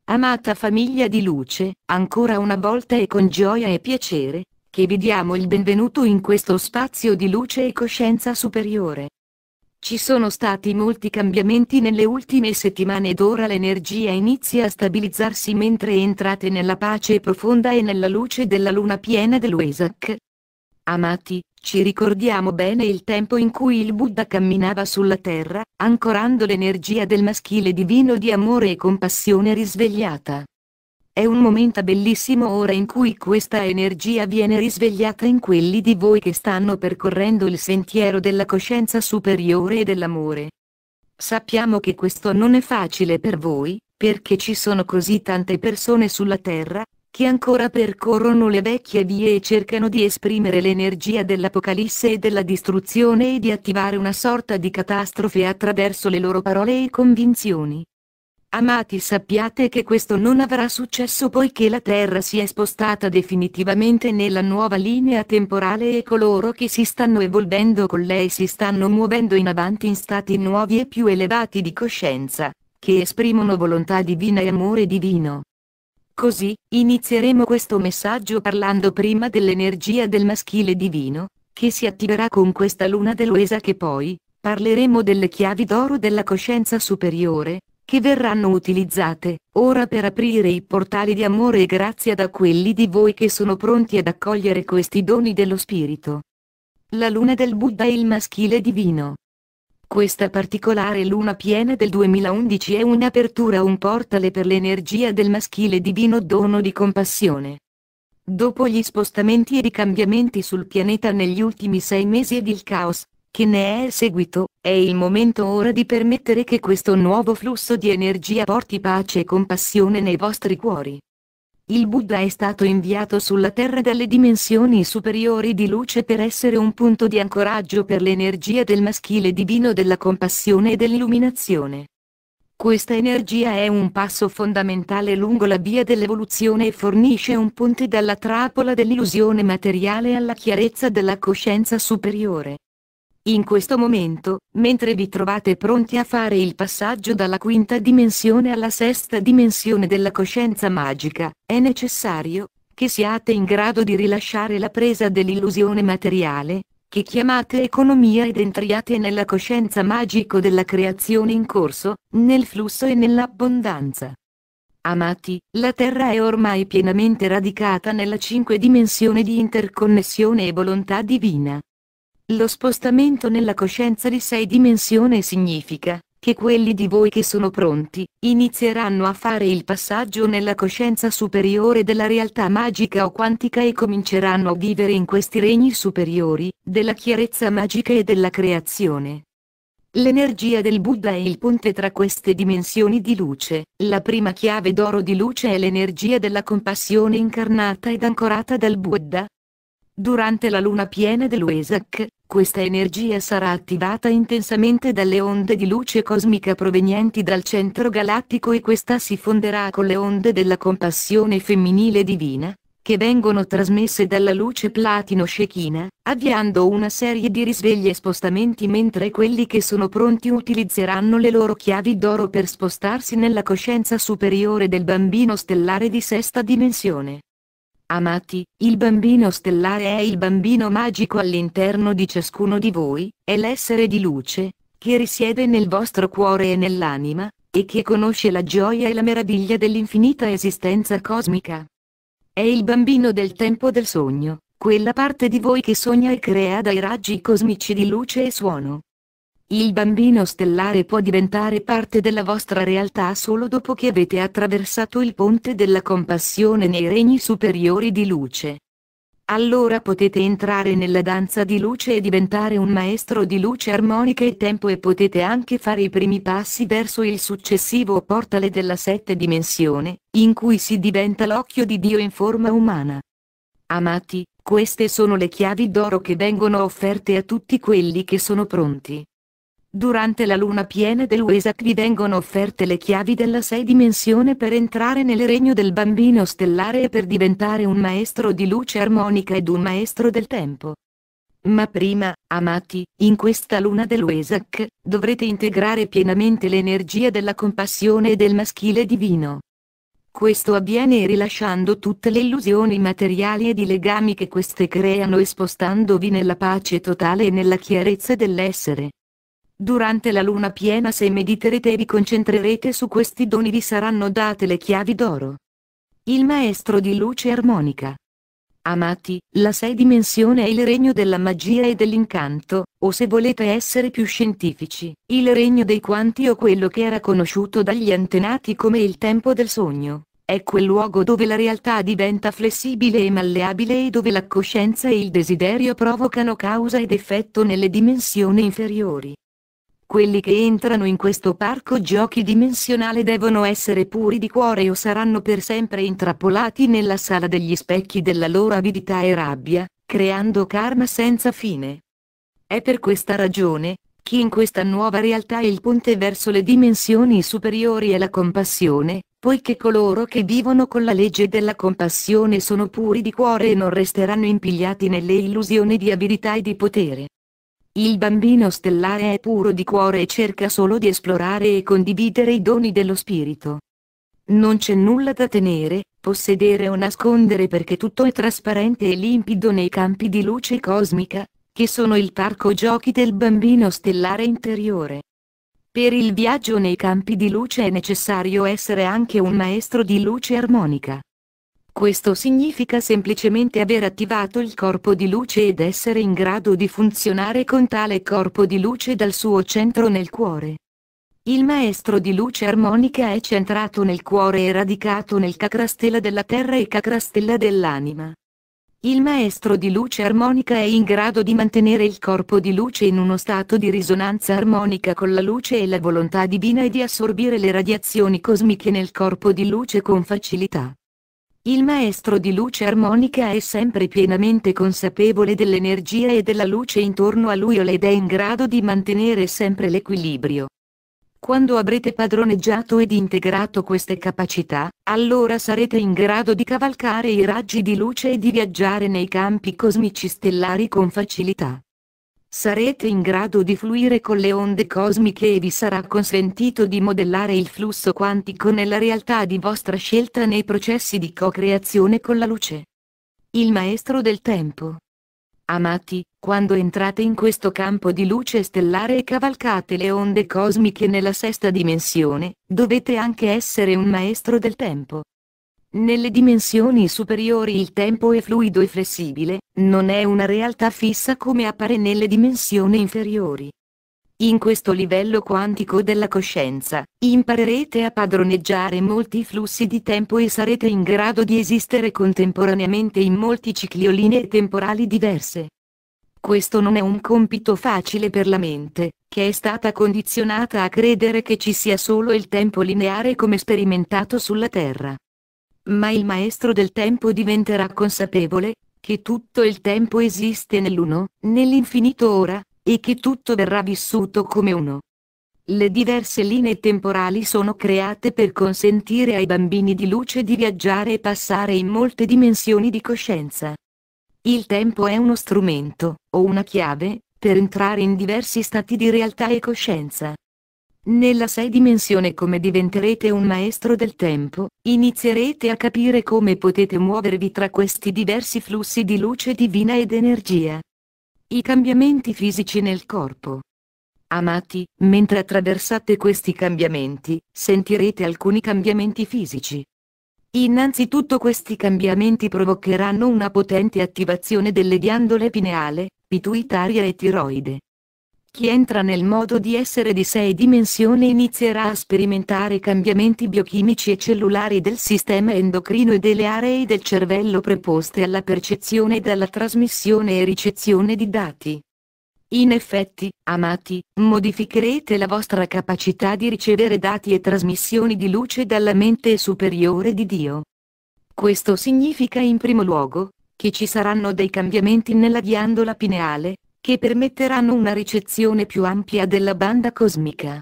Amata famiglia di luce, ancora una volta è con gioia e piacere che vi diamo il benvenuto in questo spazio di luce e coscienza superiore. Ci sono stati molti cambiamenti nelle ultime settimane ed ora l'energia inizia a stabilizzarsi mentre entrate nella pace profonda e nella luce della luna piena del Wesak. Amati, ci ricordiamo bene il tempo in cui il Buddha camminava sulla terra, ancorando l'energia del maschile divino di amore e compassione risvegliata. È un momento bellissimo ora in cui questa energia viene risvegliata in quelli di voi che stanno percorrendo il sentiero della coscienza superiore e dell'amore. Sappiamo che questo non è facile per voi, perché ci sono così tante persone sulla terra, che ancora percorrono le vecchie vie e cercano di esprimere l'energia dell'Apocalisse e della distruzione e di attivare una sorta di catastrofe attraverso le loro parole e convinzioni. Amati, sappiate che questo non avrà successo poiché la Terra si è spostata definitivamente nella nuova linea temporale e coloro che si stanno evolvendo con lei si stanno muovendo in avanti in stati nuovi e più elevati di coscienza, che esprimono volontà divina e amore divino. Così, inizieremo questo messaggio parlando prima dell'energia del maschile divino, che si attiverà con questa luna del Wesak e poi, parleremo delle chiavi d'oro della coscienza superiore, che verranno utilizzate, ora per aprire i portali di amore e grazia da quelli di voi che sono pronti ad accogliere questi doni dello Spirito. La luna del Buddha e il maschile divino. Questa particolare luna piena del 2011 è un'apertura, un portale per l'energia del maschile divino dono di compassione. Dopo gli spostamenti e i cambiamenti sul pianeta negli ultimi 6 mesi ed il caos che ne è seguito, è il momento ora di permettere che questo nuovo flusso di energia porti pace e compassione nei vostri cuori. Il Buddha è stato inviato sulla Terra dalle dimensioni superiori di luce per essere un punto di ancoraggio per l'energia del maschile divino della compassione e dell'illuminazione. Questa energia è un passo fondamentale lungo la via dell'evoluzione e fornisce un ponte dalla trappola dell'illusione materiale alla chiarezza della coscienza superiore. In questo momento, mentre vi trovate pronti a fare il passaggio dalla quinta dimensione alla sesta dimensione della coscienza magica, è necessario che siate in grado di rilasciare la presa dell'illusione materiale, che chiamate economia, ed entriate nella coscienza magico della creazione in corso, nel flusso e nell'abbondanza. Amati, la Terra è ormai pienamente radicata nella 5 dimensione di interconnessione e volontà divina. Lo spostamento nella coscienza di 6 dimensioni significa che quelli di voi che sono pronti inizieranno a fare il passaggio nella coscienza superiore della realtà magica o quantica e cominceranno a vivere in questi regni superiori della chiarezza magica e della creazione. L'energia del Buddha è il ponte tra queste dimensioni di luce. La prima chiave d'oro di luce è l'energia della compassione incarnata ed ancorata dal Buddha. Durante la luna piena del Wesak, questa energia sarà attivata intensamente dalle onde di luce cosmica provenienti dal centro galattico e questa si fonderà con le onde della compassione femminile divina, che vengono trasmesse dalla luce platino Shekinah, avviando una serie di risvegli e spostamenti mentre quelli che sono pronti utilizzeranno le loro chiavi d'oro per spostarsi nella coscienza superiore del bambino stellare di sesta dimensione. Amati, il bambino stellare è il bambino magico all'interno di ciascuno di voi, è l'essere di luce, che risiede nel vostro cuore e nell'anima, e che conosce la gioia e la meraviglia dell'infinita esistenza cosmica. È il bambino del tempo del sogno, quella parte di voi che sogna e crea dai raggi cosmici di luce e suono. Il bambino stellare può diventare parte della vostra realtà solo dopo che avete attraversato il ponte della compassione nei regni superiori di luce. Allora potete entrare nella danza di luce e diventare un maestro di luce armonica e tempo e potete anche fare i primi passi verso il successivo portale della 7 dimensione, in cui si diventa l'occhio di Dio in forma umana. Amati, queste sono le chiavi d'oro che vengono offerte a tutti quelli che sono pronti. Durante la luna piena del Wesak vi vengono offerte le chiavi della 6 dimensione per entrare nel regno del bambino stellare e per diventare un maestro di luce armonica ed un maestro del tempo. Ma prima, amati, in questa luna del Wesak, dovrete integrare pienamente l'energia della compassione e del maschile divino. Questo avviene rilasciando tutte le illusioni materiali ed i legami che queste creano e spostandovi nella pace totale e nella chiarezza dell'essere. Durante la luna piena, se mediterete e vi concentrerete su questi doni, vi saranno date le chiavi d'oro. Il maestro di luce armonica. Amati, la 6 dimensione è il regno della magia e dell'incanto, o se volete essere più scientifici, il regno dei quanti, o quello che era conosciuto dagli antenati come il tempo del sogno. È quel luogo dove la realtà diventa flessibile e malleabile e dove la coscienza e il desiderio provocano causa ed effetto nelle dimensioni inferiori. Quelli che entrano in questo parco giochi dimensionale devono essere puri di cuore o saranno per sempre intrappolati nella sala degli specchi della loro avidità e rabbia, creando karma senza fine. È per questa ragione che in questa nuova realtà il ponte verso le dimensioni superiori è la compassione, poiché coloro che vivono con la legge della compassione sono puri di cuore e non resteranno impigliati nelle illusioni di avidità e di potere. Il bambino stellare è puro di cuore e cerca solo di esplorare e condividere i doni dello spirito. Non c'è nulla da tenere, possedere o nascondere perché tutto è trasparente e limpido nei campi di luce cosmica, che sono il parco giochi del bambino stellare interiore. Per il viaggio nei campi di luce è necessario essere anche un maestro di luce armonica. Questo significa semplicemente aver attivato il corpo di luce ed essere in grado di funzionare con tale corpo di luce dal suo centro nel cuore. Il maestro di luce armonica è centrato nel cuore e radicato nel chakra stella della terra e chakra stella dell'anima. Il maestro di luce armonica è in grado di mantenere il corpo di luce in uno stato di risonanza armonica con la luce e la volontà divina e di assorbire le radiazioni cosmiche nel corpo di luce con facilità. Il maestro di luce armonica è sempre pienamente consapevole dell'energia e della luce intorno a lui ed è in grado di mantenere sempre l'equilibrio. Quando avrete padroneggiato ed integrato queste capacità, allora sarete in grado di cavalcare i raggi di luce e di viaggiare nei campi cosmici stellari con facilità. Sarete in grado di fluire con le onde cosmiche e vi sarà consentito di modellare il flusso quantico nella realtà di vostra scelta nei processi di co-creazione con la luce. Il maestro del tempo. Amati, quando entrate in questo campo di luce stellare e cavalcate le onde cosmiche nella 6ª dimensione, dovete anche essere un maestro del tempo. Nelle dimensioni superiori il tempo è fluido e flessibile, non è una realtà fissa come appare nelle dimensioni inferiori. In questo livello quantico della coscienza, imparerete a padroneggiare molti flussi di tempo e sarete in grado di esistere contemporaneamente in molti cicli o linee temporali diverse. Questo non è un compito facile per la mente, che è stata condizionata a credere che ci sia solo il tempo lineare come sperimentato sulla Terra. Ma il maestro del tempo diventerà consapevole che tutto il tempo esiste nell'uno, nell'infinito ora, e che tutto verrà vissuto come uno. Le diverse linee temporali sono create per consentire ai bambini di luce di viaggiare e passare in molte dimensioni di coscienza. Il tempo è uno strumento, o una chiave, per entrare in diversi stati di realtà e coscienza. Nella 6 dimensione, come diventerete un maestro del tempo, inizierete a capire come potete muovervi tra questi diversi flussi di luce divina ed energia. I cambiamenti fisici nel corpo. Amati, mentre attraversate questi cambiamenti, sentirete alcuni cambiamenti fisici. Innanzitutto questi cambiamenti provocheranno una potente attivazione delle ghiandole pineale, pituitaria e tiroide. Chi entra nel modo di essere di 6 dimensioni inizierà a sperimentare cambiamenti biochimici e cellulari del sistema endocrino e delle aree del cervello preposte alla percezione ed alla trasmissione e ricezione di dati. In effetti, amati, modificherete la vostra capacità di ricevere dati e trasmissioni di luce dalla mente superiore di Dio. Questo significa in primo luogo che ci saranno dei cambiamenti nella ghiandola pineale, che permetteranno una ricezione più ampia della banda cosmica.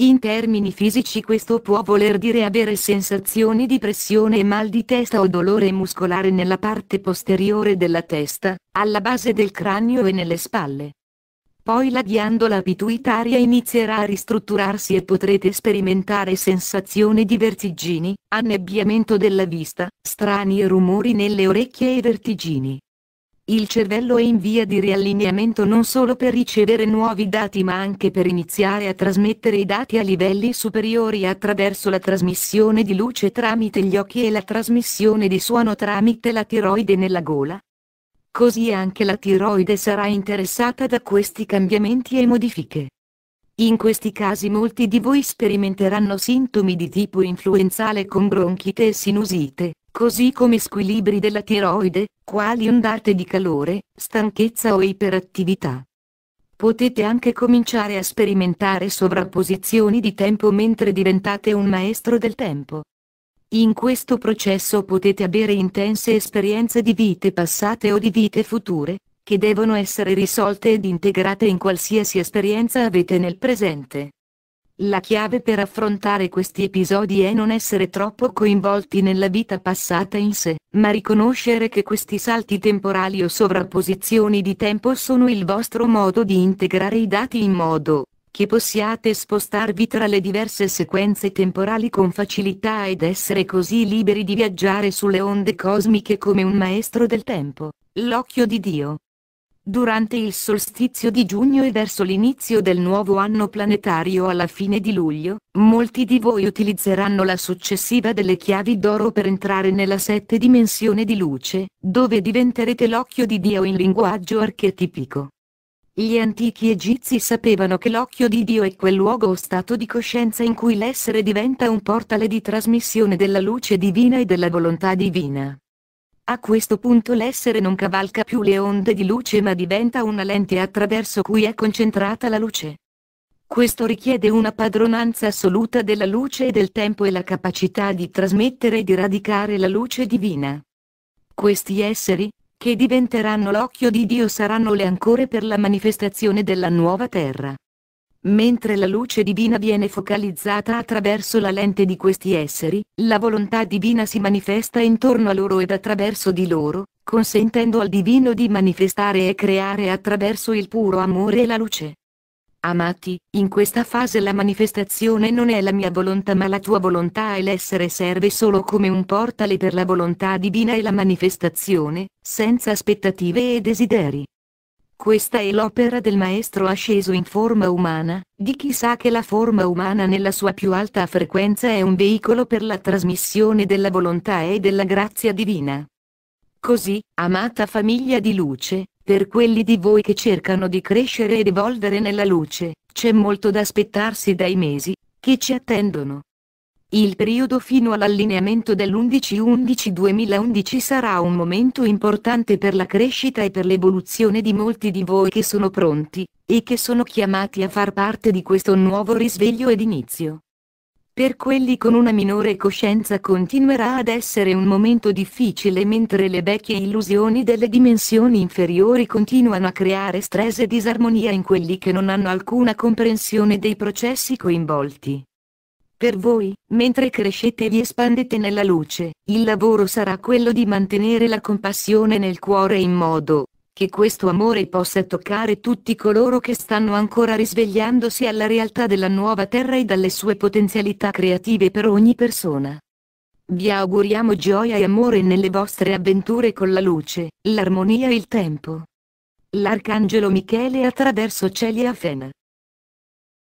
In termini fisici questo può voler dire avere sensazioni di pressione e mal di testa o dolore muscolare nella parte posteriore della testa, alla base del cranio e nelle spalle. poi la ghiandola pituitaria inizierà a ristrutturarsi e potrete sperimentare sensazioni di vertigini, annebbiamento della vista, strani rumori nelle orecchie e vertigini. Il cervello è in via di riallineamento non solo per ricevere nuovi dati ma anche per iniziare a trasmettere i dati a livelli superiori attraverso la trasmissione di luce tramite gli occhi e la trasmissione di suono tramite la tiroide nella gola. Così anche la tiroide sarà interessata da questi cambiamenti e modifiche. In questi casi molti di voi sperimenteranno sintomi di tipo influenzale con bronchite e sinusite, così come squilibri della tiroide, quali ondate di calore, stanchezza o iperattività. Potete anche cominciare a sperimentare sovrapposizioni di tempo mentre diventate un maestro del tempo. In questo processo potete avere intense esperienze di vite passate o di vite future, che devono essere risolte ed integrate in qualsiasi esperienza avete nel presente. La chiave per affrontare questi episodi è non essere troppo coinvolti nella vita passata in sé, ma riconoscere che questi salti temporali o sovrapposizioni di tempo sono il vostro modo di integrare i dati in modo che possiate spostarvi tra le diverse sequenze temporali con facilità ed essere così liberi di viaggiare sulle onde cosmiche come un maestro del tempo, l'occhio di Dio. Durante il solstizio di giugno e verso l'inizio del nuovo anno planetario alla fine di luglio, molti di voi utilizzeranno la successiva delle chiavi d'oro per entrare nella 7 dimensione di luce, dove diventerete l'occhio di Dio in linguaggio archetipico. Gli antichi egizi sapevano che l'occhio di Dio è quel luogo o stato di coscienza in cui l'essere diventa un portale di trasmissione della luce divina e della volontà divina. A questo punto l'essere non cavalca più le onde di luce ma diventa una lente attraverso cui è concentrata la luce. Questo richiede una padronanza assoluta della luce e del tempo e la capacità di trasmettere e di radicare la luce divina. Questi esseri, che diventeranno l'occhio di Dio, saranno le ancore per la manifestazione della nuova terra. Mentre la luce divina viene focalizzata attraverso la lente di questi esseri, la volontà divina si manifesta intorno a loro ed attraverso di loro, consentendo al divino di manifestare e creare attraverso il puro amore e la luce. Amati, in questa fase la manifestazione non è la mia volontà ma la tua volontà e l'essere serve solo come un portale per la volontà divina e la manifestazione, senza aspettative e desideri. Questa è l'opera del Maestro asceso in forma umana, di chi sa che la forma umana nella sua più alta frequenza è un veicolo per la trasmissione della volontà e della grazia divina. Così, amata famiglia di luce, per quelli di voi che cercano di crescere ed evolvere nella luce, c'è molto da aspettarsi dai mesi che ci attendono. Il periodo fino all'allineamento dell'11-11-2011 sarà un momento importante per la crescita e per l'evoluzione di molti di voi che sono pronti, e che sono chiamati a far parte di questo nuovo risveglio ed inizio. Per quelli con una minore coscienza continuerà ad essere un momento difficile mentre le vecchie illusioni delle dimensioni inferiori continuano a creare stress e disarmonia in quelli che non hanno alcuna comprensione dei processi coinvolti. Per voi, mentre crescete e vi espandete nella luce, il lavoro sarà quello di mantenere la compassione nel cuore in modo che questo amore possa toccare tutti coloro che stanno ancora risvegliandosi alla realtà della nuova terra e dalle sue potenzialità creative per ogni persona. Vi auguriamo gioia e amore nelle vostre avventure con la luce, l'armonia e il tempo. L'Arcangelo Michele attraverso Celia Fen.